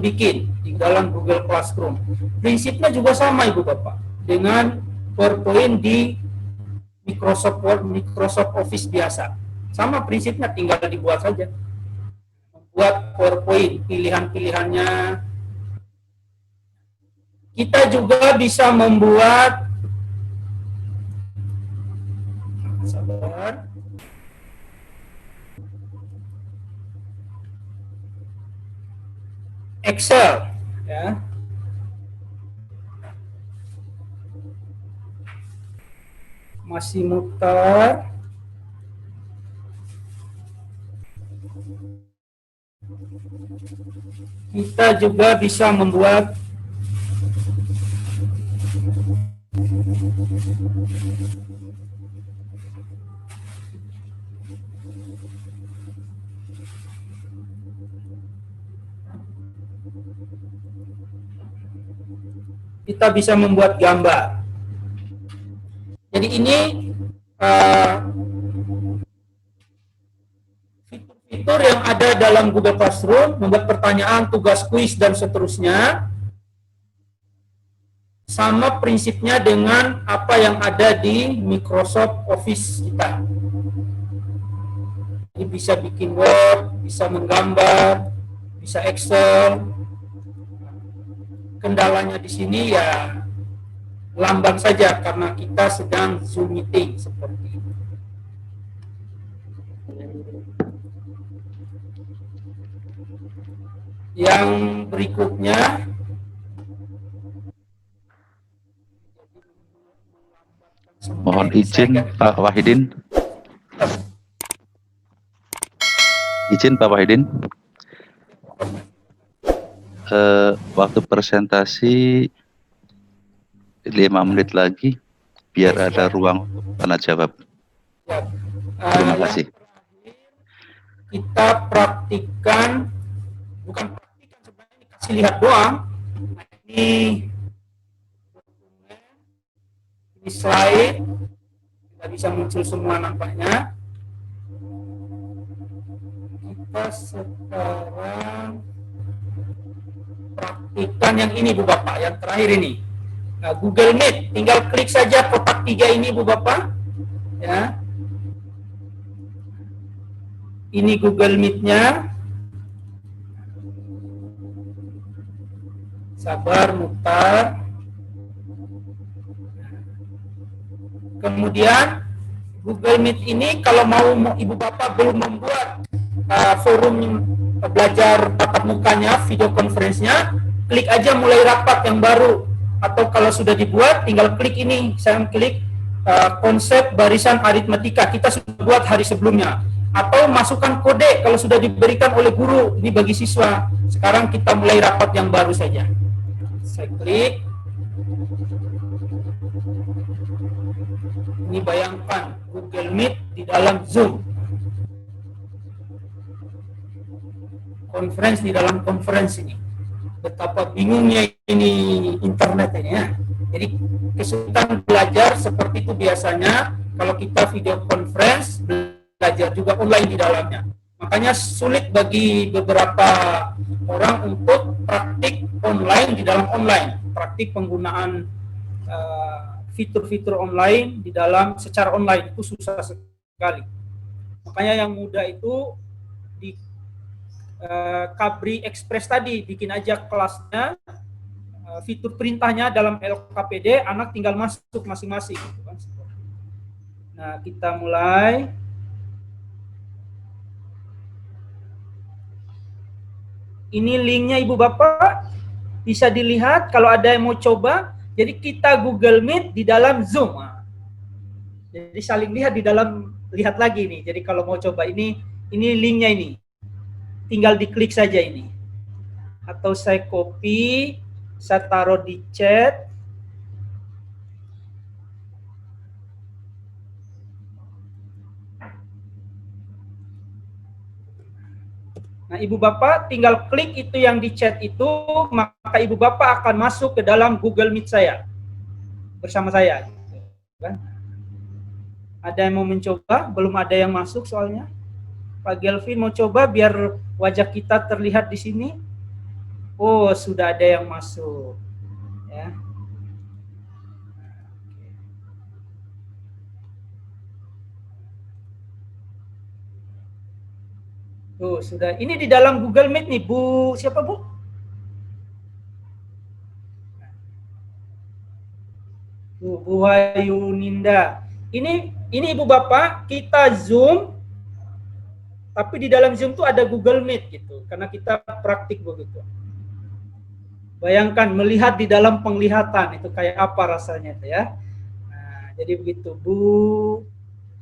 bikin di dalam Google Classroom. Prinsipnya juga sama Ibu Bapak dengan PowerPoint di Microsoft Word, Microsoft Office biasa. Sama prinsipnya, tinggal dibuat saja. Membuat PowerPoint, pilihan-pilihannya. Kita juga bisa membuat Excel, ya. Masih muter. Kita juga bisa membuat gambar. Jadi ini fitur-fitur yang ada dalam Google Classroom, membuat pertanyaan, tugas kuis, dan seterusnya. Sama prinsipnya dengan apa yang ada di Microsoft Office kita. Jadi bisa bikin Word, bisa menggambar, bisa Excel. Kendalanya di sini ya lamban saja karena kita sedang Zoom meeting seperti itu. Yang berikutnya, mohon izin Pak Wahidin. Izin Pak Wahidin. Waktu presentasi 5 menit lagi, biar ada ruang tanya jawab. Terima kasih. Kita praktikkan, bukan praktikkan sebenarnya, ini kasih lihat doang. Ini slide, tidak bisa muncul semua nampaknya. Kita sekarang praktikkan yang ini Bu Bapak, yang terakhir ini. Nah, Google Meet, tinggal klik saja kotak 3 ini Bu Bapak. Ya. Ini Google Meet-nya. Sabar, mutar. Kemudian Google Meet ini kalau mau Ibu Bapak belum membuat forum belajar tatap mukanya, video conference-nya, klik aja mulai rapat yang baru. Atau kalau sudah dibuat, tinggal klik ini. Saya klik konsep barisan aritmetika. Kita sudah buat hari sebelumnya. Atau masukkan kode kalau sudah diberikan oleh guru. Ini bagi siswa. Sekarang kita mulai rapat yang baru saja. Saya klik. Ini bayangkan Google Meet di dalam Zoom. Conference di dalam conference ini. Betapa bingungnya ini internet ini ya. Jadi kesulitan belajar seperti itu biasanya kalau kita video conference, belajar juga online di dalamnya. Makanya sulit bagi beberapa orang untuk praktik online di dalam online. Praktik penggunaan fitur-fitur online di dalam secara online itu susah sekali. Makanya yang mudah itu di Kabri Express tadi, bikin aja kelasnya, fitur perintahnya dalam LKPD, anak tinggal masuk masing-masing. Nah, kita mulai. Ini linknya Ibu Bapak, bisa dilihat kalau ada yang mau coba. Jadi kita Google Meet di dalam Zoom. Jadi saling lihat di dalam, lihat lagi nih. Jadi kalau mau coba ini linknya ini. Tinggal diklik saja ini. Atau saya copy, saya taruh di chat. Nah, Ibu Bapak tinggal klik itu yang di chat itu, maka Ibu Bapak akan masuk ke dalam Google Meet saya. Bersama saya. Kan? Ada yang mau mencoba? Belum ada yang masuk soalnya. Pak Gelvin mau coba biar wajah kita terlihat di sini. Oh, sudah ada yang masuk. Ya. Tuh, sudah. Ini di dalam Google Meet nih, Bu. Siapa, Bu? Bu Hayuninda. Ini Ibu Bapak, kita Zoom, tapi di dalam Zoom tuh ada Google Meet gitu, karena kita praktik begitu. Bayangkan melihat di dalam penglihatan itu kayak apa rasanya itu ya. Nah, jadi begitu, Bu.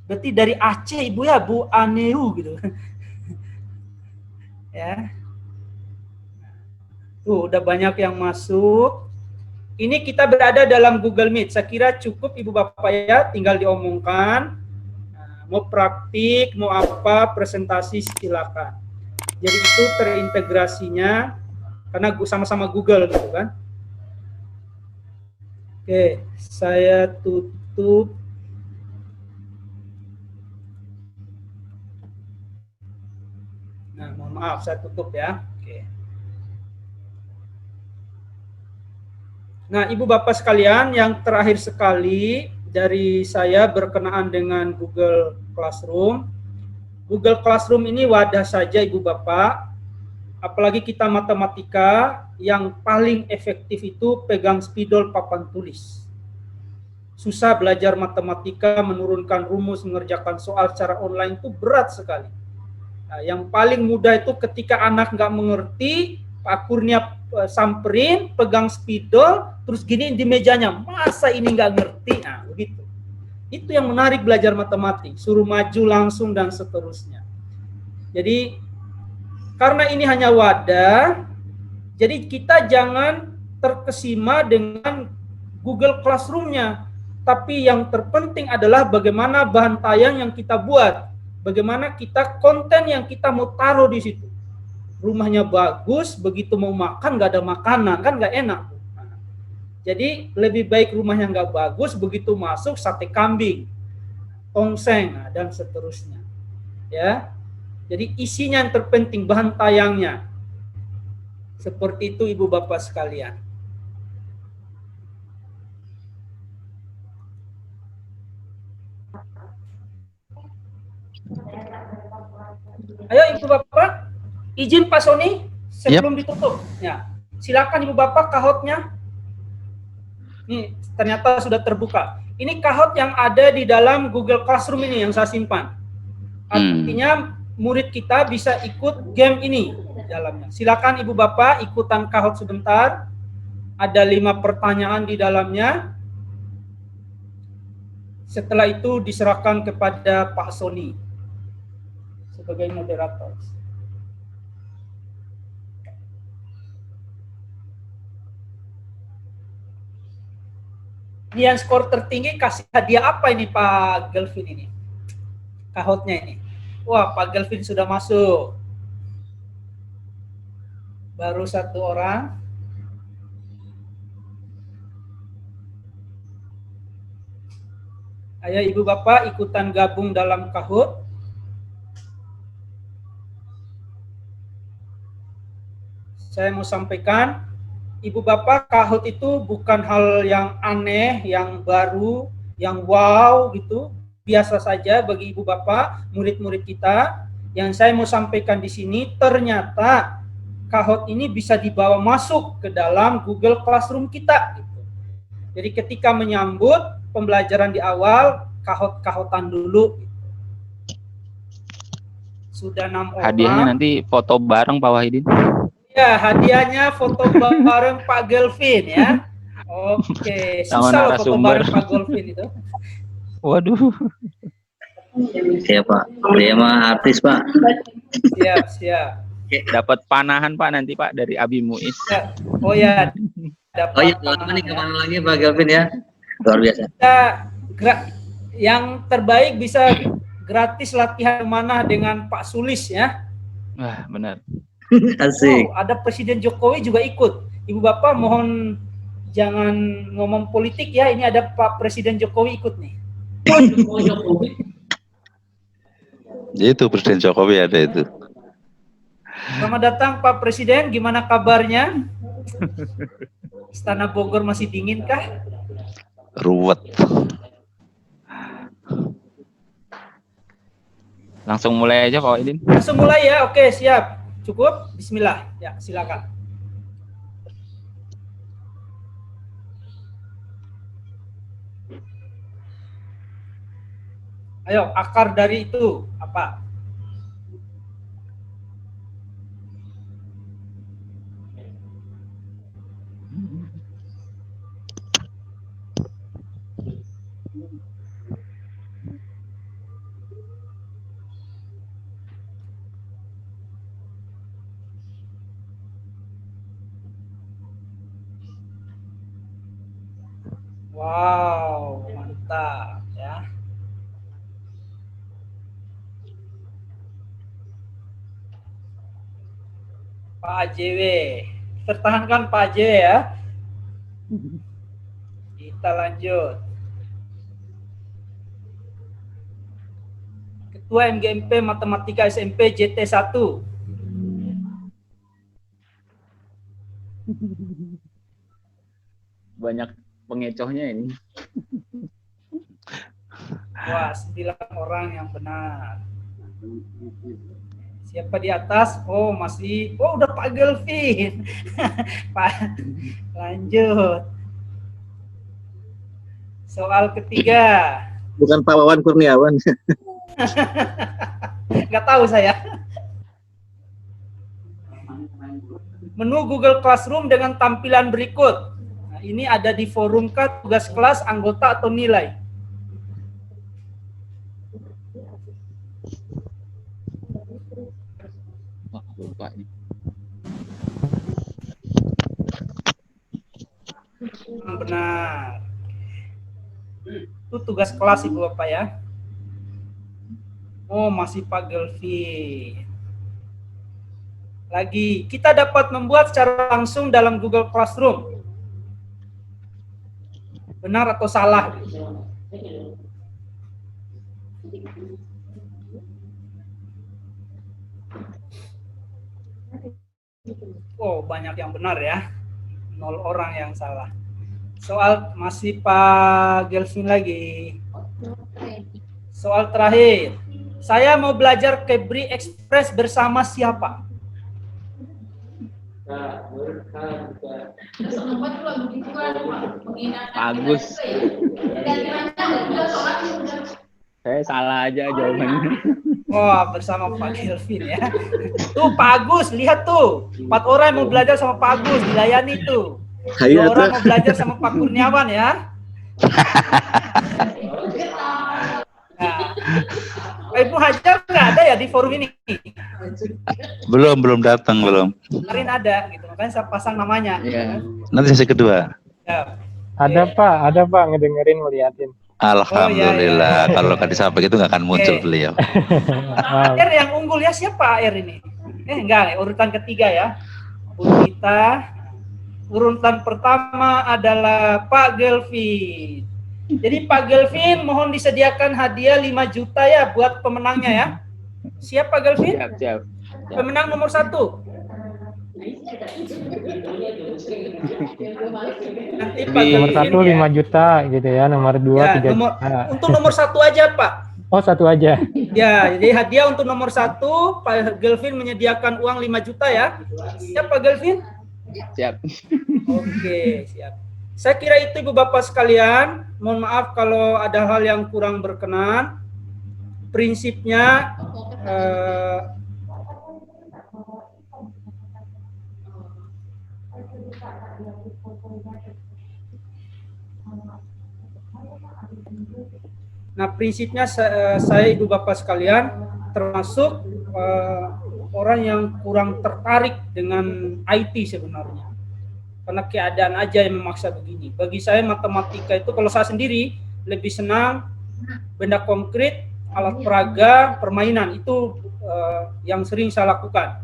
Berarti dari Aceh Ibu ya, Bu Aneu gitu. Ya. Tuh, udah banyak yang masuk. Ini kita berada dalam Google Meet. Saya kira cukup Ibu Bapak ya, tinggal diomongkan. Nah, mau praktik, mau apa, presentasi silakan. Jadi itu terintegrasinya karena sama-sama Google gitu kan. Oke, saya tutup. Nah, mohon maaf saya tutup ya. Oke. Nah, Ibu Bapak sekalian, yang terakhir sekali dari saya berkenaan dengan Google Classroom. Google Classroom ini wadah saja Ibu Bapak, apalagi kita matematika, yang paling efektif itu pegang spidol papan tulis. Susah belajar matematika, menurunkan rumus, mengerjakan soal secara online itu berat sekali. Nah, yang paling mudah itu ketika anak nggak mengerti, Pak Kurnia samperin, pegang spidol, terus gini di mejanya, masa ini nggak ngerti? Nah, begitu. Itu yang menarik belajar matematik, suruh maju langsung dan seterusnya. Jadi, karena ini hanya wadah, jadi kita jangan terkesima dengan Google Classroom-nya, tapi yang terpenting adalah bagaimana bahan tayang yang kita buat, bagaimana kita konten yang kita mau taruh di situ. Rumahnya bagus, begitu mau makan nggak ada makanan, kan nggak enak. Nah, jadi lebih baik rumahnya nggak bagus, begitu masuk sate kambing, tongseng, dan seterusnya. Ya, jadi isinya yang terpenting, bahan tayangnya. Seperti itu Ibu Bapak sekalian. Ayo Ibu Bapak, izin Pak Sony sebelum ditutup. Ya, silakan Ibu Bapak kahotnya. Ini ternyata sudah terbuka. Ini kahot yang ada di dalam Google Classroom ini yang saya simpan. Artinya murid kita bisa ikut game ini di dalamnya. Silakan Ibu Bapak ikutan kahot sebentar. Ada 5 pertanyaan di dalamnya. Setelah itu diserahkan kepada Pak Sony sebagai moderator. Ini yang skor tertinggi kasih hadiah apa ini Pak Gelvin ini? Kahotnya ini. Wah, Pak Gelvin sudah masuk. Baru 1 orang. Ayo Ibu Bapak ikutan gabung dalam kahot. Saya mau sampaikan, Ibu Bapak, kahot itu bukan hal yang aneh, yang baru, yang wow gitu. Biasa saja bagi Ibu Bapak, murid-murid kita. Yang saya mau sampaikan di sini, ternyata kahot ini bisa dibawa masuk ke dalam Google Classroom kita. Gitu. Jadi ketika menyambut pembelajaran di awal, kahot-kahotan dulu. Gitu. Sudah 6 orang. Hadiahnya nanti foto bareng Pak Wahidin. Ya, hadiahnya foto bareng Pak Gelvin ya. Oke, susah loh foto bareng Pak Gelvin itu. Waduh. Siap Pak, dia mah artis Pak. Siap, siap. Dapat panahan Pak nanti Pak dari Abi Muiz. Ya. Oh ya. Oh iya, ini kemana lagi Pak Gelvin ya? Luar biasa. Yang terbaik bisa gratis latihan mana dengan Pak Sulis ya. Wah, benar. Asik. Oh, ada Presiden Jokowi juga ikut. Ibu Bapak mohon jangan ngomong politik ya. Ini ada Pak Presiden Jokowi ikut nih. Itu Presiden Jokowi ada itu. Selamat datang Pak Presiden, gimana kabarnya? Istana Bogor masih dingin kah? Ruwet. Langsung mulai aja Pak Wahidin. Langsung mulai ya, oke siap. Cukup? Bismillah, ya silakan. Ayo, akar dari itu apa? Wow, mantap ya. Pak AJW, pertahankan Pak AJW ya. Kita lanjut. Ketua MGMP Matematika SMP JT1. Banyak pengecohnya ini. Wah, 9 orang yang benar. Siapa di atas? Oh, masih. Oh, udah Pak Gelvin. Pak, lanjut. Soal ketiga. Bukan Pak Wawan Kurniawan. Nggak tahu saya. Menu Google Classroom dengan tampilan berikut. Nah, ini ada di forum kah, tugas kelas, anggota, atau nilai? Wah, lupa ini. Benar. Itu tugas kelas Ibu Bapak ya. Oh, masih Pak Gelvi. Lagi, kita dapat membuat secara langsung dalam Google Classroom. Benar atau salah? Oh, banyak yang benar ya. 0 orang yang salah. Soal masih Pak Gelvin lagi. Soal terakhir. Saya mau belajar Kebri Express bersama siapa? Bagus. Saya salah aja jawabannya. Wah, bersama Pak Gelvin ya. Tuh Pak Agus, lihat tuh. 4 orang yang mau belajar sama Pak Agus, dilayani tuh. 2 orang mau belajar sama Pak Kurniawan ya. Nah, Ibu Hajar nggak ada ya di forum ini? Belum datang belum. Kemarin ada, gitu. Makanya saya pasang namanya. Iya. Nanti sesi kedua. Ya. Ada Pak ngedengerin, ngeliatin. Alhamdulillah. Kalau nggak disapa itu nggak akan muncul beliau. Wow. AR yang unggul ya siapa AR ini? Enggak, urutan ketiga ya. Bu kita. Urutan pertama adalah Pak Gelvin. Jadi Pak Gelvin mohon disediakan hadiah 5 juta ya buat pemenangnya ya. Siap Pak Gelvin? Siap. Pemenang nomor 1. Nanti Pak Nomor Gelvin 1 ya. 5 juta gitu ya, nomor 2 Ya, 3 nomor, juta. untuk nomor 1 aja Pak. Oh, 1 aja. Ya, jadi hadiah untuk nomor 1, Pak Gelvin menyediakan uang 5 juta ya. Siap Pak Gelvin? Siap. Oke, siap. Saya kira itu Ibu Bapak sekalian. Mohon maaf kalau ada hal yang kurang berkenan. Prinsipnya prinsipnya saya Ibu Bapak sekalian termasuk orang yang kurang tertarik dengan IT sebenarnya. Karena keadaan aja yang memaksa begini. Bagi saya matematika itu kalau saya sendiri lebih senang benda konkret, alat peraga, permainan itu yang sering saya lakukan.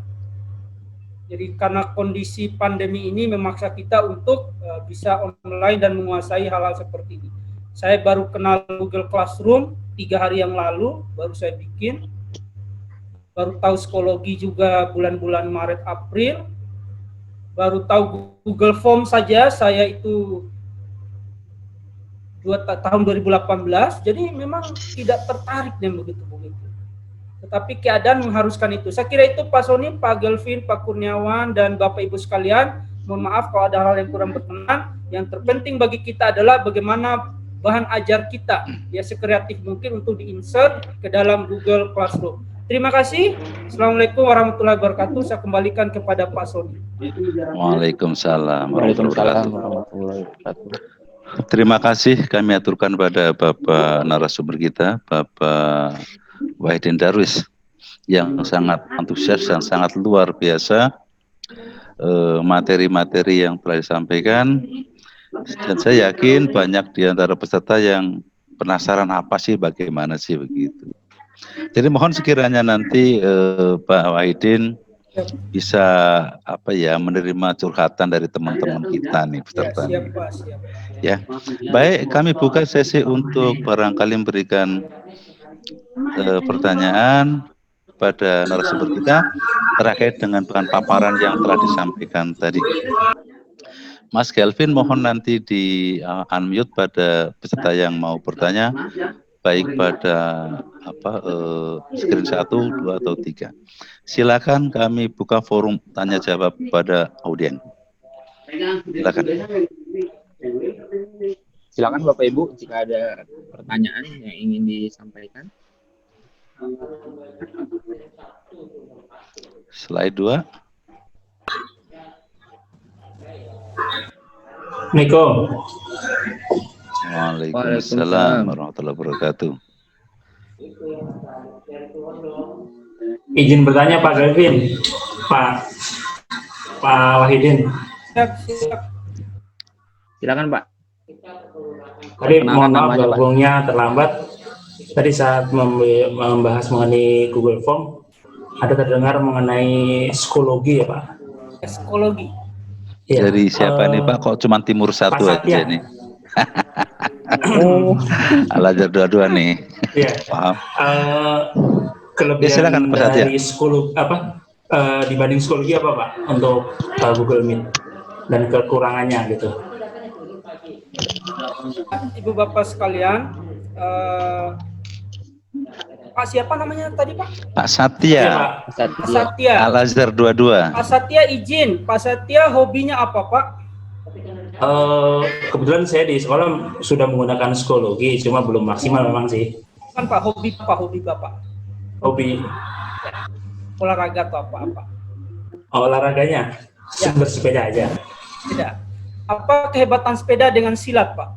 Jadi karena kondisi pandemi ini memaksa kita untuk bisa online dan menguasai hal-hal seperti ini. Saya baru kenal Google Classroom 3 hari yang lalu, baru saya bikin. baru tahu psikologi juga bulan-bulan Maret April, baru tahu Google Form saja saya itu tahun 2018, jadi memang tidak tertarik dan begitu. Tetapi keadaan mengharuskan itu. Saya kira itu Pak Sony, Pak Gelvin, Pak Kurniawan, dan Bapak Ibu sekalian. Mohon maaf kalau ada hal yang kurang berkenan. Yang terpenting bagi kita adalah bagaimana bahan ajar kita ya sekreatif mungkin untuk diinsert ke dalam Google Classroom. Terima kasih. Assalamualaikum warahmatullahi wabarakatuh. Saya kembalikan kepada Pak Sony. Waalaikumsalam Waalaikumsalam warahmatullahi warahmatullahi wabarakatuh. Terima kasih kami aturkan pada Bapak narasumber kita, Bapak Wahidin Darwis, yang sangat antusias dan sangat luar biasa materi-materi yang telah disampaikan, dan saya yakin banyak di antara peserta yang penasaran apa sih, bagaimana sih begitu. Jadi mohon sekiranya nanti Pak Wahidin bisa menerima curhatan dari teman-teman kita nih peserta. Ya, siap, Pak, siap. Ya, baik, kami buka sesi untuk barangkali memberikan pertanyaan pada narasumber kita terkait dengan bahan paparan yang telah disampaikan tadi. Mas Kelvin, mohon nanti di unmute pada peserta yang mau bertanya, baik pada screen 1, 2, atau 3. Silakan, kami buka forum tanya jawab pada audien. Silakan. Silakan Bapak Ibu jika ada pertanyaan yang ingin disampaikan. Slide 2. Assalamualaikum. Waalaikumsalam warahmatullahi wabarakatuh. Izin bertanya Pak Gelvin, Pak Wahidin. Siap. Silakan Pak. Tadi mohon maaf namanya, Pak. gabungnya terlambat. Tadi saat membahas mengenai Google Form, ada terdengar mengenai psikologi ya Pak? Psikologi. Ya, Dari siapa nih Pak? Kok cuma Timur 1 Pak aja Satya. nih? Al-Azhar 22 nih. Iya. Paham. Kelebihan Ya, silakan, Pak Satya. dari psikologi dibanding psikologi apa Pak untuk Google Meet dan kekurangannya gitu? Ibu Bapak sekalian, Pak siapa namanya tadi Pak? Pak Iya, Satya, Pak. Pak Satya. Al-Azhar 22. Pak Satya izin. Pak Satya hobinya apa Pak? Kebetulan saya di sekolah sudah menggunakan psikologi, cuma belum maksimal memang sih. Kan Pak hobi Bapak? Hobi Olahraga atau apa? olahraganya Ya. bersepeda aja. Tidak. Apa kehebatan sepeda dengan silat Pak?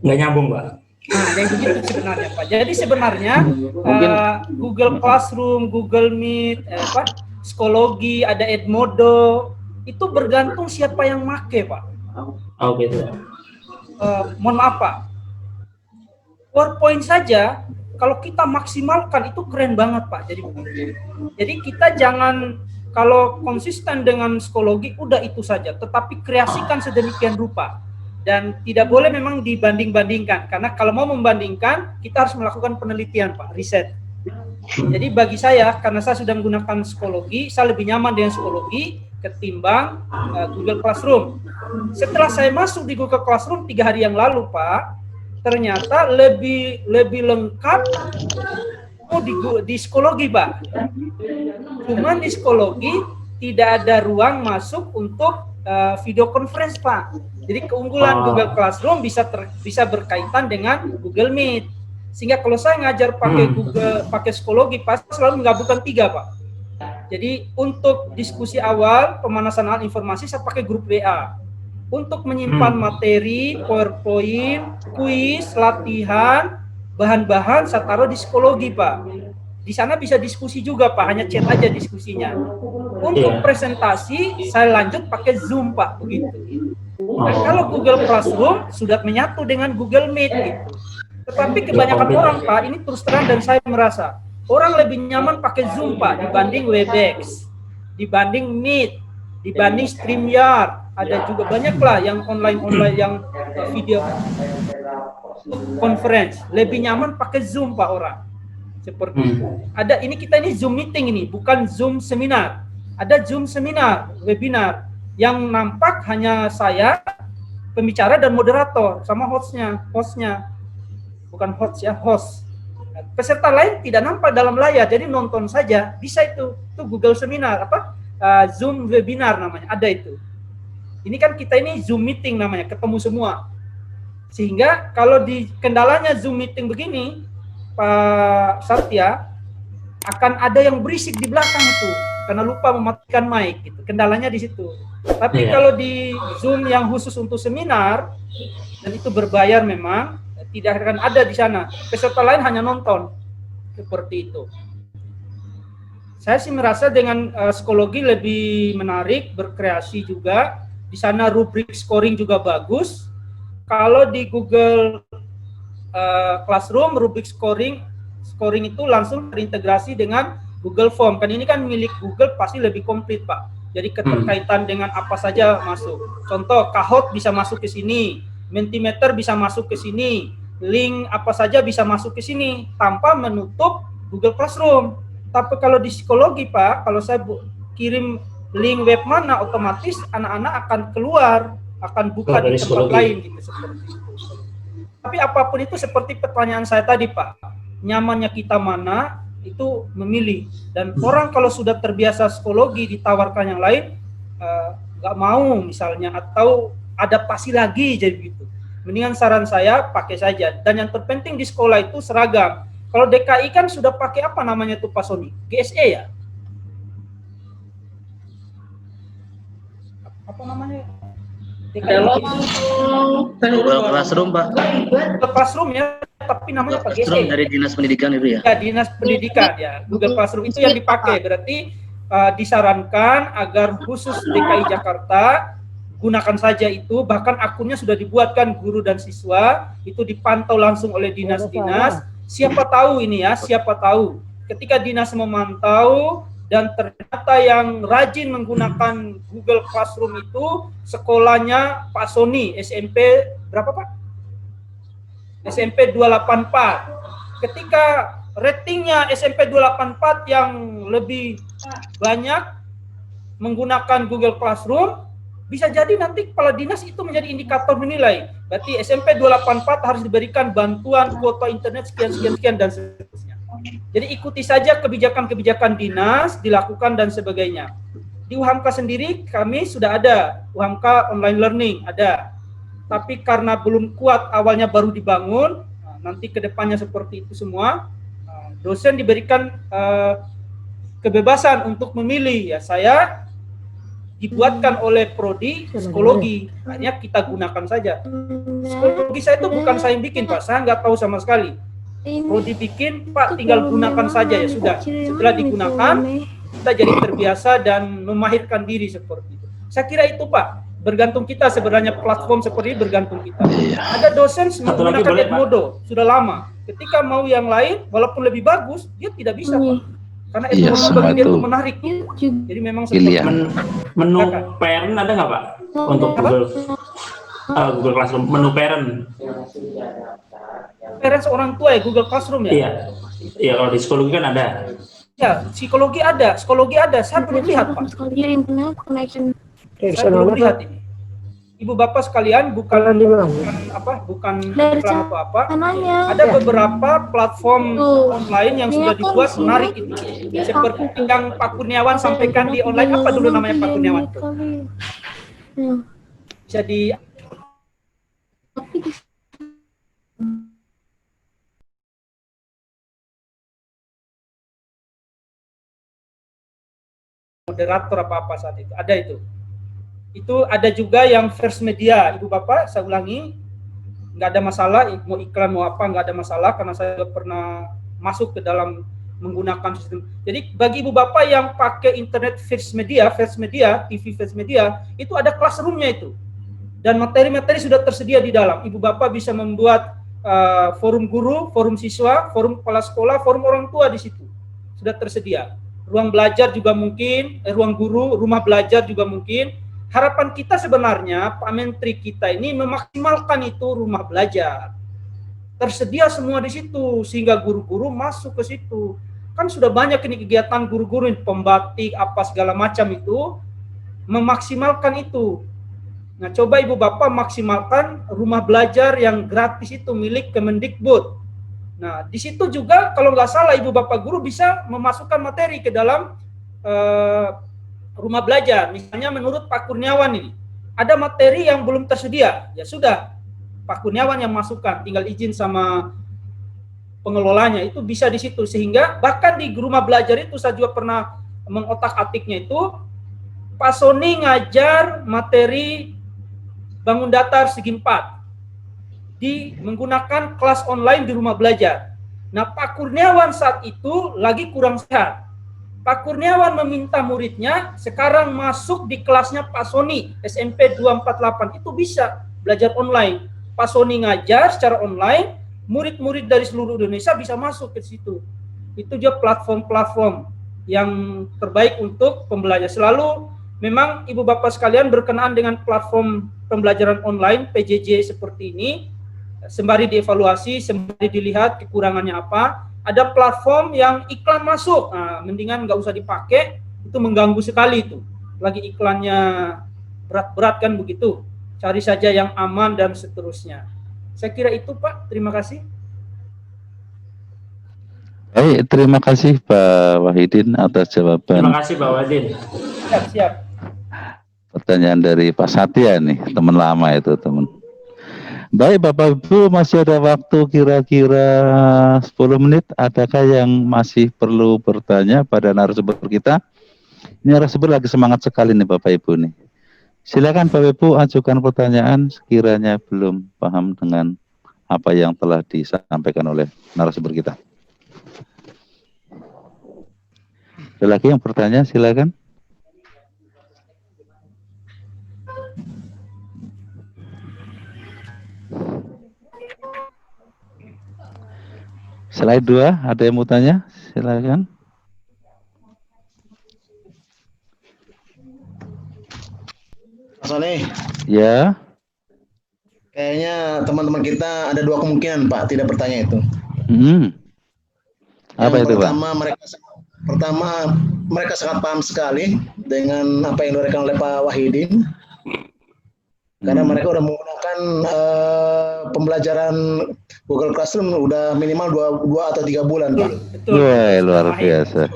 Nggak nyambung Pak. Nah, yang begitu sebenarnya Pak. Jadi sebenarnya Google Classroom, Google Meet, psikologi, ada Edmodo, itu bergantung siapa yang make Pak. Oh gitu. Mohon maaf Pak. PowerPoint saja kalau kita maksimalkan itu keren banget Pak. Jadi kita jangan, kalau konsisten dengan psikologi udah itu saja, tetapi kreasikan sedemikian rupa. Dan tidak boleh memang dibanding-bandingkan, karena kalau mau membandingkan kita harus melakukan penelitian Pak, riset. Jadi bagi saya, karena saya sudah menggunakan psikologi, saya lebih nyaman dengan psikologi ketimbang Google Classroom. Setelah saya masuk di Google Classroom 3 hari yang lalu Pak, ternyata lebih lengkap di psikologi Pak. Cuman di psikologi tidak ada ruang masuk untuk video conference Pak. Jadi keunggulan Google Classroom bisa berkaitan dengan Google Meet. Sehingga kalau saya ngajar pakai psikologi pasti selalu menggabungkan 3 Pak. Jadi untuk diskusi awal, pemanasan alat informasi saya pakai grup WA. Untuk menyimpan materi, PowerPoint, kuis, latihan, bahan-bahan saya taruh di psikologi Pak. Di sana bisa diskusi juga Pak, hanya chat aja diskusinya. Untuk presentasi saya lanjut pakai Zoom Pak, begitu. Nah, kalau Google Classroom sudah menyatu dengan Google Meet gitu. Tetapi kebanyakan orang Pak, ini terus terang dan saya merasa orang lebih nyaman pakai Zoom Pak dibanding Webex, dibanding Meet, dibanding StreamYard. Ada juga banyak lah yang online yang video conference. Lebih nyaman pakai Zoom Pak orang. Seperti itu. Ada kita ini Zoom meeting ini, bukan Zoom seminar. Ada Zoom seminar, webinar yang nampak hanya saya, pembicara dan moderator sama hostnya, bukan host ya, host. Peserta lain tidak nampak dalam layar, jadi nonton saja. Bisa itu Google seminar Zoom webinar namanya, ada itu. Ini kan kita ini Zoom meeting namanya, ketemu semua. Sehingga kalau di kendalanya Zoom meeting begini, Pak Satya, akan ada yang berisik di belakang itu karena lupa mematikan mic gitu. Kendalanya di situ. Tapi kalau di Zoom yang khusus untuk seminar dan itu berbayar memang tidak akan ada di sana. Peserta lain hanya nonton. Seperti itu. Saya sih merasa dengan psikologi lebih menarik, berkreasi juga. Di sana rubrik scoring juga bagus. Kalau di Google Classroom, rubrik scoring itu langsung terintegrasi dengan Google Form. Kan ini kan milik Google, pasti lebih komplit, Pak. Jadi keterkaitan dengan apa saja masuk. Contoh, Kahoot bisa masuk ke sini, Mentimeter bisa masuk ke sini, link apa saja bisa masuk ke sini tanpa menutup Google Classroom. Tapi kalau di psikologi, Pak, kalau saya kirim link web mana, otomatis anak-anak akan keluar, akan buka di tempat lain gitu, seperti itu. Tapi apapun itu seperti pertanyaan saya tadi, Pak, nyamannya kita mana itu memilih. Dan orang kalau sudah terbiasa psikologi ditawarkan yang lain nggak mau misalnya, atau adaptasi lagi jadi begitu. Mendingan saran saya pakai saja. Dan yang terpenting di sekolah itu seragam. Kalau DKI kan sudah pakai apa namanya tuh Pak Sony? GSE ya? Apa namanya? Google Classroom, Pak. Google Classroom ya, tapi namanya Pak GSE. Dari Dinas Pendidikan itu ya? Ya, Dinas Pendidikan ya. Google Classroom itu yang dipakai. Berarti disarankan agar khusus DKI Jakarta gunakan saja itu. Bahkan akunnya sudah dibuatkan guru dan siswa. Itu dipantau langsung oleh dinas-dinas. Siapa tahu ini ya, siapa tahu. Ketika dinas memantau dan ternyata yang rajin menggunakan Google Classroom itu sekolahnya Pak Sony, SMP berapa Pak? SMP 284. Ketika ratingnya SMP 284 yang lebih banyak menggunakan Google Classroom, bisa jadi nanti kepala dinas itu menjadi indikator menilai. Berarti SMP 284 harus diberikan bantuan kuota internet sekian dan seterusnya. Jadi ikuti saja kebijakan-kebijakan dinas, dilakukan dan sebagainya. Di UHAMKA sendiri kami sudah ada, UHAMKA online learning ada. Tapi karena belum kuat, awalnya baru dibangun, nanti kedepannya seperti itu semua, dosen diberikan kebebasan untuk memilih. Ya, saya dibuatkan oleh prodi psikologi, hanya kita gunakan saja. Psikologi saya itu bukan saya yang bikin, Pak, saya nggak tahu sama sekali. Prodi bikin, Pak, tinggal gunakan saja ya sudah. Setelah digunakan, kita jadi terbiasa dan memahirkan diri seperti itu. Saya kira itu, Pak, bergantung kita sebenarnya, platform seperti ini bergantung kita. Ada dosen menggunakan Edmodo sudah lama. Ketika mau yang lain, walaupun lebih bagus, dia tidak bisa, Pak. Karena Edmodo bagi dia itu menarik. Jadi memang menu parent ada nggak, Pak? Untuk Google Classroom, menu parent. Parents orang tua ya, Google Classroom ya? Iya. Iya, kalau di psikologi kan ada. Ya, psikologi ada. Saya belum lihat, Pak. Saya belum lihat ini. Ibu bapak sekalian, bukan apa-apa. Ada beberapa platform online yang sudah dibuat menarik itu. Seperti yang Pak Kurniawan sampaikan di online, apa dulu namanya Pak Kurniawan? Bisa di moderator apa saat itu, ada itu. Itu ada juga yang first media, Ibu Bapak, saya ulangi, nggak ada masalah, mau iklan mau apa, nggak ada masalah, karena saya pernah masuk ke dalam menggunakan sistem. Jadi bagi Ibu Bapak yang pakai internet first media, TV first media, itu ada classroom-nya itu. Dan materi-materi sudah tersedia di dalam. Ibu Bapak bisa membuat forum guru, forum siswa, forum kepala sekolah, forum orang tua di situ. Sudah tersedia. Ruang belajar juga mungkin, ruang guru, rumah belajar juga mungkin. Harapan kita sebenarnya, Pak Menteri kita ini memaksimalkan itu rumah belajar. tersedia semua di situ sehingga guru-guru masuk ke situ. Kan sudah banyak ini kegiatan guru-guru pembatik apa segala macam itu memaksimalkan itu. Nah, coba Ibu Bapak maksimalkan rumah belajar yang gratis itu milik Kemendikbud. Nah, di situ juga kalau nggak salah Ibu Bapak guru bisa memasukkan materi ke dalam rumah belajar. Misalnya menurut Pak Kurniawan ini, ada materi yang belum tersedia. Ya sudah, Pak Kurniawan yang masukkan, tinggal izin sama pengelolanya, itu bisa di situ. Sehingga bahkan di rumah belajar itu saya juga pernah mengotak-atiknya itu, Pak Sony ngajar materi bangun datar segi 4 menggunakan kelas online di rumah belajar. Nah, Pak Kurniawan saat itu lagi kurang sehat. Pak Kurniawan meminta muridnya sekarang masuk di kelasnya Pak Sony SMP 248, itu bisa belajar online. Pak Sony ngajar secara online, murid-murid dari seluruh Indonesia bisa masuk ke situ. Itu juga platform-platform yang terbaik untuk pembelajar. Selalu memang Ibu Bapak sekalian berkenaan dengan platform pembelajaran online PJJ seperti ini, sembari dievaluasi, sembari dilihat kekurangannya apa. Ada platform yang iklan masuk, nah, mendingan nggak usah dipakai, itu mengganggu sekali itu. Lagi iklannya berat-berat kan begitu. Cari saja yang aman dan seterusnya. Saya kira itu Pak, terima kasih. Baik, terima kasih Pak Wahidin atas jawaban. Terima kasih Pak Wahidin. Siap. Pertanyaan dari Pak Satya nih, teman lama itu teman. Baik Bapak Ibu, masih ada waktu kira-kira 10 menit. Adakah yang masih perlu bertanya pada narasumber kita? Ini narasumber lagi semangat sekali nih Bapak Ibu nih. Silakan Bapak Ibu ajukan pertanyaan sekiranya belum paham dengan apa yang telah disampaikan oleh narasumber kita. Ada lagi yang bertanya, silakan. Slide 2, ada yang mau tanya? Silakan. Mas Sony, Ya. kayaknya teman-teman kita ada dua kemungkinan Pak tidak bertanya itu. Apa Yang itu Pak? Pertama mereka sangat paham sekali dengan apa yang diberikan oleh Pak Wahidin. Karena mereka udah menggunakan pembelajaran Google Classroom udah minimal 2 atau 3 bulan, Pak. Betul. Wah, luar biasa.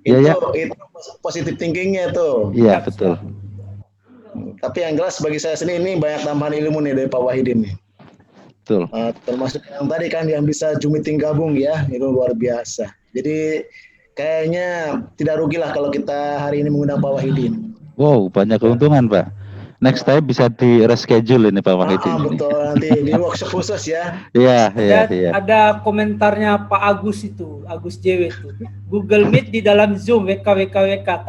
Itu positive thinkingnya itu. Iya, betul. Tapi yang jelas bagi saya sendiri ini banyak tambahan ilmu nih dari Pak Wahidin nih. Betul. Termasuk yang tadi kan yang bisa Zoom meeting gabung ya, itu luar biasa. Jadi kayaknya tidak rugi lah kalau kita hari ini mengundang Pak Wahidin. Wow, banyak keuntungan Pak. Next time bisa di reschedule ini Pak Wahidin. Betul, nanti di workshop khusus ya. Iya. Ada komentarnya Pak Agus itu, Agus JW itu. Google Meet di dalam Zoom, WK,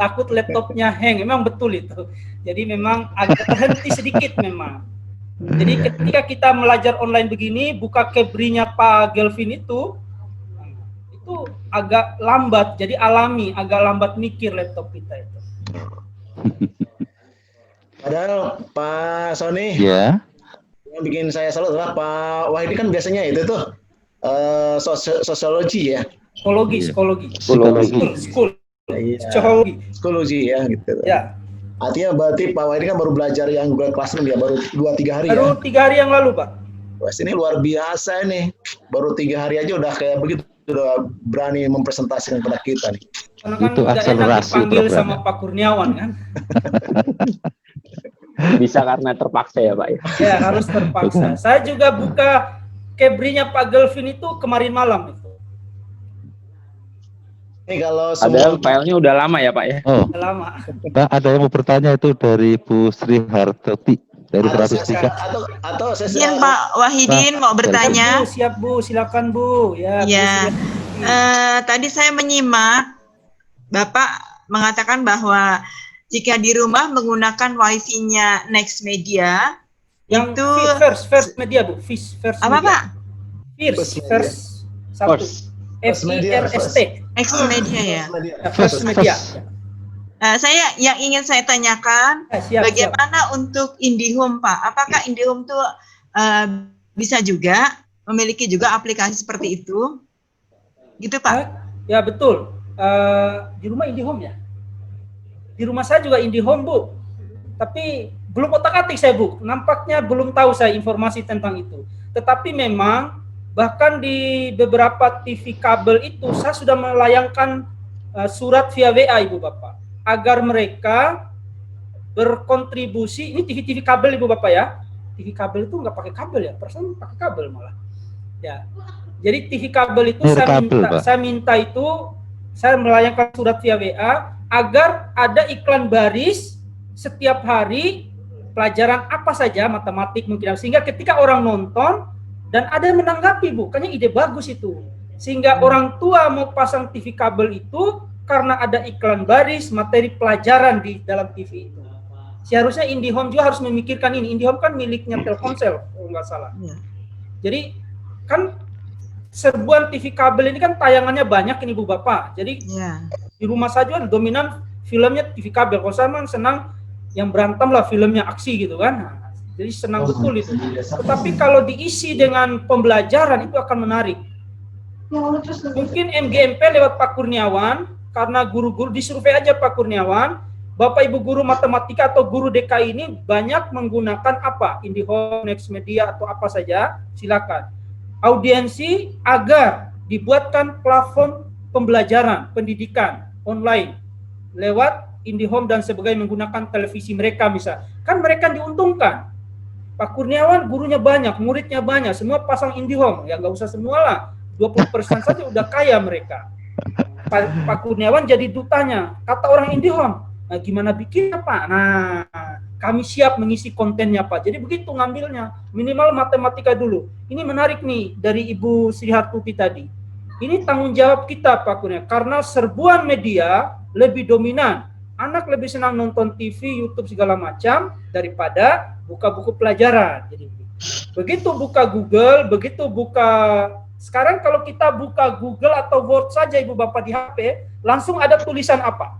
takut laptopnya hang. Memang betul itu. Jadi memang agak terhenti sedikit memang. Jadi ketika kita belajar online begini, buka Kebri-nya Pak Gelvin itu agak lambat, jadi alami, agak lambat mikir laptop kita itu. Padahal Pak Sony, Ya. yang bikin saya salut adalah Pak Wahidi kan biasanya itu tuh sosiologi ya. Psikologi. Psikologi ya gitu. Ya. Artinya berarti Pak Wahidi kan baru belajar yang Google Classroom ya, baru 2-3 hari baru ya. 3 hari yang lalu Pak. Wah, ini luar biasa nih. Baru 3 hari aja udah kayak begitu, udah berani mempresentasikan kepada kita nih. Karena kan Itu udah enak akselerasi dipanggil programnya. sama Pak Kurniawan kan. Bisa karena terpaksa ya Pak ya. Ya harus terpaksa. Saya juga buka Kebri-nya Pak Gelvin itu kemarin malam itu. Ini kalau Padahal filenya udah lama ya Pak ya. Oh, Udah lama. Pak, ada yang mau bertanya itu dari Bu Sri Hartati dari 103. atau saya Izin Pak Wahidin mau bertanya. Siap Bu, silakan Bu. Ya. Ya. Bu, Tadi saya menyimak Bapak mengatakan bahwa jika di rumah menggunakan wifi-nya Next Media, yang itu first media Bu, first apa media. Pak? First satu. FIRST. Next Media ya. First media. Saya yang ingin saya tanyakan, Siap. bagaimana untuk IndiHome Pak? Apakah IndiHome itu bisa juga memiliki juga aplikasi seperti itu? Gitu Pak? Ya betul. Di rumah IndiHome ya. Di rumah saya juga IndiHome Bu. Tapi belum otak-atik saya Bu. Nampaknya belum tahu saya informasi tentang itu. Tetapi memang bahkan di beberapa TV kabel itu saya sudah melayangkan surat via WA Ibu Bapak agar mereka berkontribusi. Ini TV kabel Ibu Bapak ya. TV kabel itu nggak pakai kabel ya, perasaan pakai kabel malah. Ya. Jadi TV kabel itu saya minta itu, saya melayangkan surat via WA agar ada iklan baris setiap hari pelajaran apa saja, matematik mungkin, sehingga ketika orang nonton dan ada yang menanggapi Bu, kayaknya ide bagus itu. Sehingga orang tua mau pasang TV kabel itu karena ada iklan baris materi pelajaran di dalam TV itu. Seharusnya IndiHome juga harus memikirkan ini. IndiHome kan miliknya Telkomsel, kalau nggak salah. Jadi kan serbuan TV kabel ini kan tayangannya banyak ini Bu Bapak. Jadi di rumah saja dominan filmnya TV kabel. Kalau saya memang senang yang berantem lah, filmnya aksi gitu kan. Nah, jadi senang betul itu. Tetapi kalau diisi dengan pembelajaran itu akan menarik. Mungkin MGMP lewat Pak Kurniawan, karena guru-guru disurvei aja Pak Kurniawan, Bapak Ibu guru matematika atau guru DKI ini banyak menggunakan apa? IndiHome, Next Media atau apa saja, silakan. Audiensi agar dibuatkan platform pembelajaran, pendidikan online lewat IndiHome dan sebagainya menggunakan televisi mereka misal. Kan mereka diuntungkan. Pak Kurniawan gurunya banyak, muridnya banyak, semua pasang IndiHome. Ya nggak usah semua lah, 20% saja udah kaya mereka. Pak Kurniawan jadi dutanya. Kata orang IndiHome, nah, gimana bikin Pak? Nah, kami siap mengisi kontennya Pak. Jadi begitu ngambilnya, minimal matematika dulu. Ini menarik nih dari Ibu Sri Hartuti tadi. Ini tanggung jawab kita Pak Kurnia, karena serbuan media lebih dominan. Anak lebih senang nonton TV, YouTube segala macam daripada buka buku pelajaran. Jadi begitu buka Google, begitu buka, sekarang kalau kita buka Google atau Word saja Ibu Bapak di HP, langsung ada tulisan apa?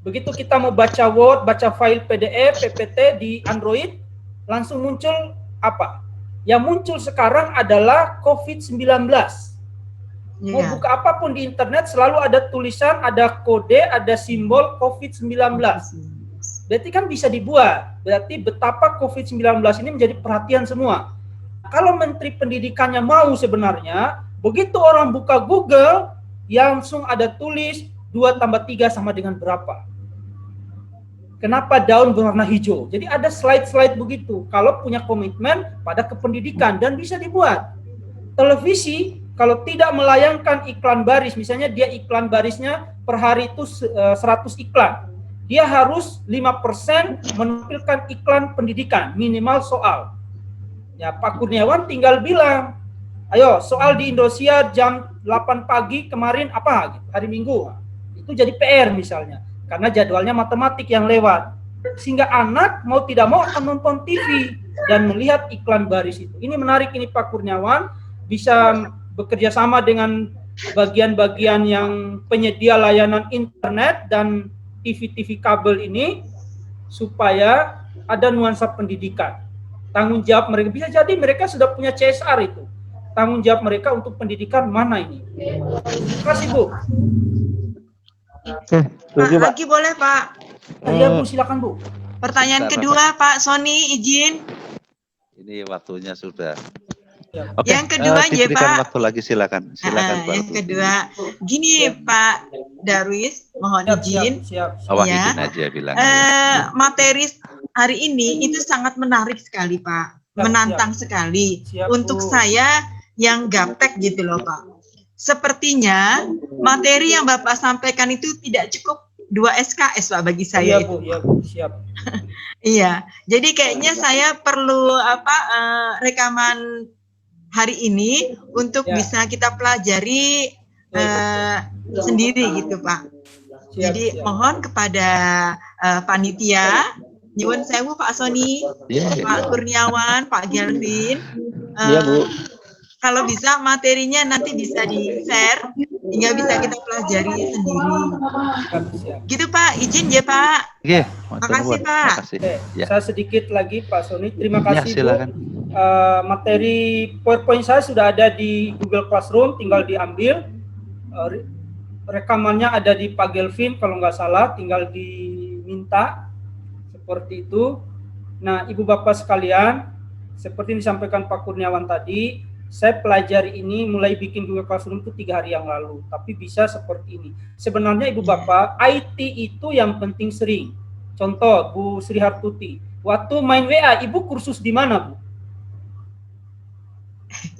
Begitu kita mau baca Word, baca file PDF, PPT di Android, langsung muncul apa? Yang muncul sekarang adalah COVID-19. Mau buka apapun di internet selalu ada tulisan, ada kode, ada simbol COVID-19. Berarti kan bisa dibuat. Berarti betapa COVID-19 ini menjadi perhatian semua. Kalau Menteri Pendidikannya mau sebenarnya, begitu orang buka Google, langsung ada tulis 2 tambah 3 sama dengan berapa. Kenapa daun berwarna hijau? Jadi ada slide-slide begitu. Kalau punya komitmen pada kependidikan dan bisa dibuat. Televisi kalau tidak melayangkan iklan baris, misalnya dia iklan barisnya per hari itu 100 iklan. Dia harus 5% menampilkan iklan pendidikan, minimal soal. Ya, Pak Kurniawan tinggal bilang, ayo soal di Indosiar jam 8 pagi kemarin apa? Hari Minggu. Itu jadi PR misalnya. Karena jadwalnya matematik yang lewat. Sehingga anak mau tidak mau akan nonton TV dan melihat iklan baris itu. Ini menarik ini Pak Kurniawan, bisa bekerja sama dengan bagian-bagian yang penyedia layanan internet dan TV-TV kabel ini supaya ada nuansa pendidikan. Tanggung jawab mereka, bisa jadi mereka sudah punya CSR itu. Tanggung jawab mereka untuk pendidikan mana ini. Terima kasih Bu. Pak, lagi boleh Pak? Ya Bu, silakan Bu. Pertanyaan kedua Pak Sony, izin. Ini waktunya sudah. Oke, yang kedua ya Pak. Waktu lagi silakan. Silakan Pak. Yang kedua, gini Pak Darwis, mohon izin. Siap. Izin aja bilang. Materi hari ini itu sangat menarik sekali Pak, menantang sekali. Untuk saya yang gaptek gitu loh Pak. Sepertinya materi yang Bapak sampaikan itu tidak cukup 2 SKS Pak bagi saya. Iya Bu, iya Bu, siap. Iya, jadi kayaknya saya perlu rekaman hari ini untuk bisa kita pelajari sendiri gitu Pak. Jadi mohon kepada panitia, nyuwun sewu Pak Sony, Pak Kurniawan, Pak Gelvin, Bu. kalau bisa materinya nanti bisa di-share hingga bisa kita pelajari sendiri. Gitu Pak, izin ya Pak. Oke, makasih Pak. Makasih. Saya sedikit lagi Pak Sony, terima kasih silakan. Bu. materi PowerPoint saya sudah ada di Google Classroom, tinggal diambil. Rekamannya ada di Pak Gelvin kalau nggak salah, tinggal diminta seperti itu. Nah, Ibu Bapak sekalian, seperti yang disampaikan Pak Kurniawan tadi, saya pelajari ini mulai bikin Google Classroom itu 3 hari yang lalu, tapi bisa seperti ini. Sebenarnya Ibu Bapak, IT itu yang penting sering. Contoh, Bu Sri Hartuti, waktu main WA, Ibu kursus di mana, Bu?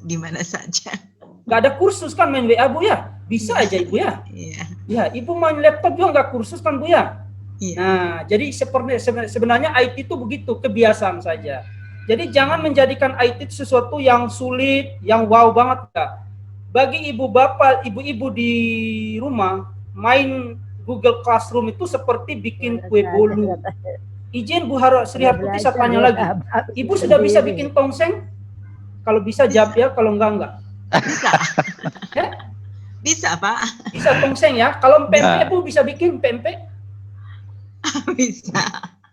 Di mana saja. Nggak ada kursus kan main WA, Bu ya? Bisa aja Ibu ya? Iya. Ya, Ibu main laptop juga nggak kursus kan, Bu ya? Iya. Nah, jadi sebenarnya IT itu begitu, kebiasaan saja. Jadi jangan menjadikan IT itu sesuatu yang sulit, yang wow banget, enggak. Bagi ibu bapak, ibu-ibu di rumah, main Google Classroom itu seperti bikin kue bolu. Izin Bu Sri Hartuti, saya tanya lagi. Ibu sudah bisa bikin tongseng? Kalau bisa jawab ya, kalau enggak. Bisa. Ya? Bisa, Pak. Bisa tongseng ya. Kalau pempek Bu bisa bikin pempek? Bisa.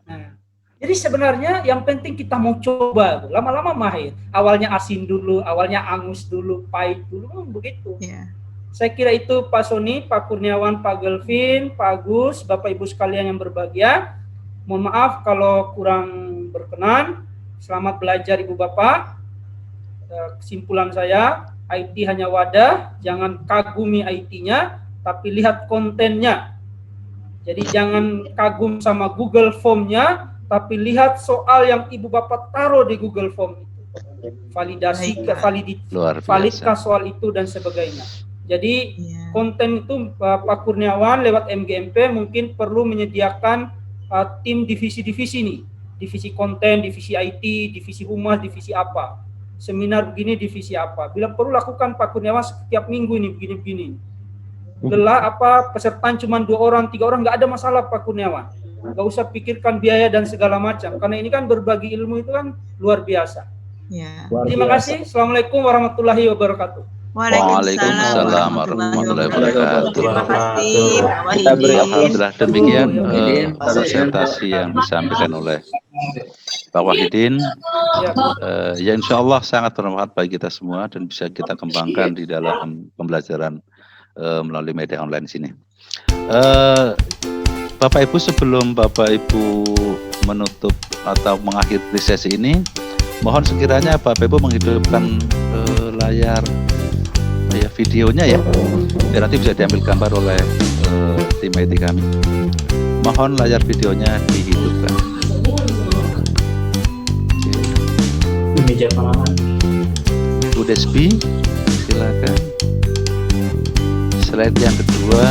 Nah, jadi sebenarnya yang penting kita mau coba, lama-lama mahir. Awalnya asin dulu, awalnya angus dulu, pahit dulu, begitu. Iya. Saya kira itu Pak Sony, Pak Kurniawan, Pak Gelvin, Pak Agus, Bapak Ibu sekalian yang berbahagia. Mohon maaf kalau kurang berkenan. Selamat belajar Ibu Bapak. Kesimpulan saya, IT hanya wadah, jangan kagumi IT-nya, tapi lihat kontennya. Jadi jangan kagum sama Google Form-nya, tapi lihat soal yang Ibu Bapak taruh di Google Form itu. Validasi, validkah soal itu dan sebagainya. Jadi konten itu Pak Kurniawan lewat MGMP mungkin perlu menyediakan tim divisi-divisi nih. Divisi konten, divisi IT, divisi humas, divisi apa. Seminar begini, divisi apa. Bila perlu lakukan Pak Kurniawan setiap minggu ini begini-begini. Lelah apa peserta cuma 2 orang, 3 orang, nggak ada masalah Pak Kurniawan. Nggak usah pikirkan biaya dan segala macam. Karena ini kan berbagi ilmu itu kan luar biasa. Ya. Terima kasih. Assalamualaikum warahmatullahi wabarakatuh. Waalaikumsalam warahmatullahi wabarakatuh. Terima kasih Pak Wahidin. Alhamdulillah demikian presentasi yang disampaikan oleh Pak Wahidin. Ya insya Allah sangat bermanfaat bagi kita semua dan bisa kita kembangkan di dalam pembelajaran melalui media online sini. Bapak Ibu, sebelum Bapak Ibu menutup atau mengakhiri sesi ini, mohon sekiranya Bapak Ibu menghidupkan layar videonya ya, biar nanti bisa diambil gambar oleh tim IT kami. Mohon layar videonya dihidupkan. Meja pengaman. Bu Desbi, silakan. Slide yang kedua,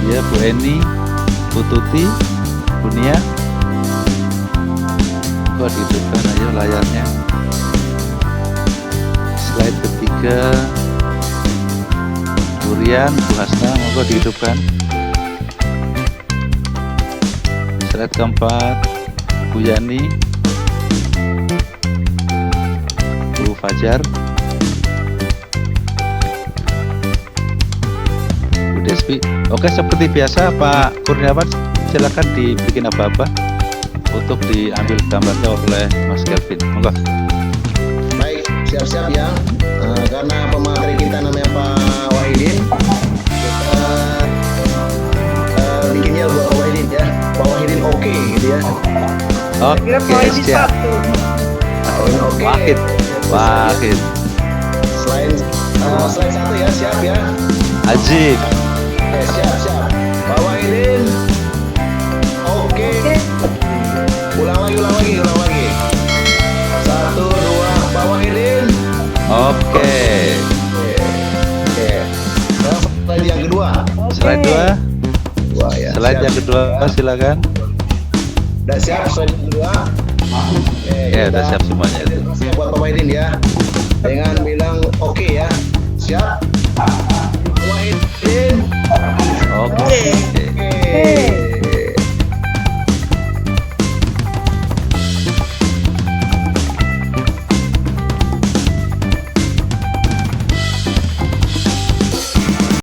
dia Bu Eni, Bu Tuti, Bu Nia. Kok dihidupkan aja layarnya. Slide ketiga, Bu Rian, Bu Hasna, monggo dihidupkan. Slide keempat, Bu Yani, Bu Fajar, Bu Despi. Oke, seperti biasa Pak Kurniawan, silakan dibikin apa-apa untuk diambil gambarnya oleh Mas Kelvin. Monggo. Baik, siap-siap ya. Karena pemateri kita namanya Pak Wahidin, kita bikinnya buat Pak Wahidin ya. Pak Wahidin oke gitu ya. Oke, siap. Oke. Wahid. Slide 1 ya, siap ya. Ajib. Oke, siap. Pak Wahidin. Oke. Ulang lagi. 1, 2, Pak Wahidin. Oke. Slide yang kedua. Slide 2. Ya, Slide siap. yang kedua, silakan. Udah siap slide yang kedua. Oke, Ya, udah siap semuanya itu. Siap buat Pak Wahidin ya. Dengan bilang oke ya. Siap.